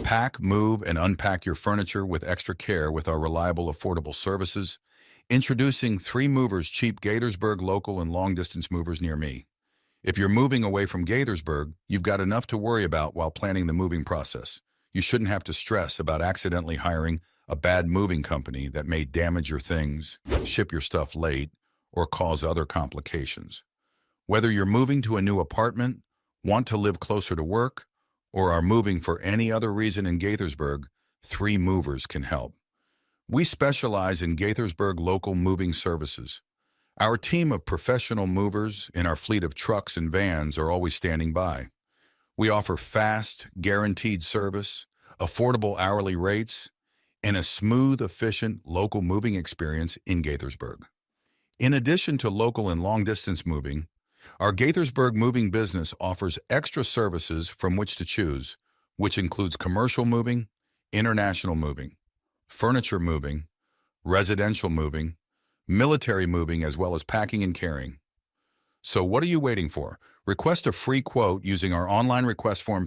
Pack, move, and unpack your furniture with extra care with our reliable, affordable services. Introducing 3 Movers Cheap Gaithersburg local and long-distance movers near me. If you're moving away from Gaithersburg, you've got enough to worry about while planning the moving process. You shouldn't have to stress about accidentally hiring a bad moving company that may damage your things, ship your stuff late, or cause other complications. Whether you're moving to a new apartment, want to live closer to work, or are moving for any other reason in Gaithersburg, 3 Movers can help. We specialize in Gaithersburg local moving services. Our team of professional movers in our fleet of trucks and vans are always standing by. We offer fast, guaranteed service, affordable hourly rates, and a smooth, efficient local moving experience in Gaithersburg. In addition to local and long-distance moving, our Gaithersburg moving business offers extra services from which to choose, which includes commercial moving, international moving, furniture moving, residential moving, military moving, as well as packing and carrying. So what are you waiting for? Request a free quote using our online request form.